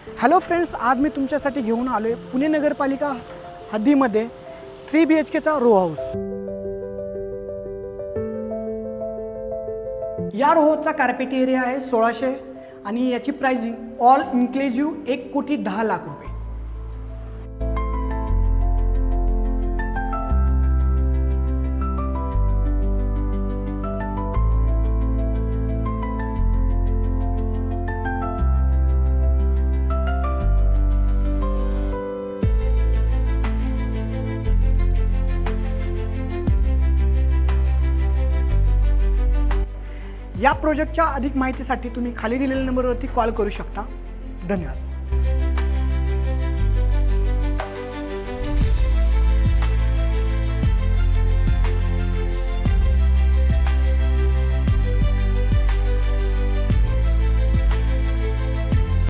Hello friends, आज मी तुमच्यासाठी घेऊन आलो आहे पुणे नगरपालिका हद्दीमध्ये 3 BHKचा रो हाऊस। या रो हाऊसचा कार्पेट एरिया आहे 1600 आणि याची प्राइसिंग ऑल इन्क्लुझिव्ह 1,10,00,000 रुपये। या प्रोजेक्टच्या अधिक माहितीसाठी तुम्ही खाली दिलेल्या नंबरवरती कॉल करू शकता। धन्यवाद।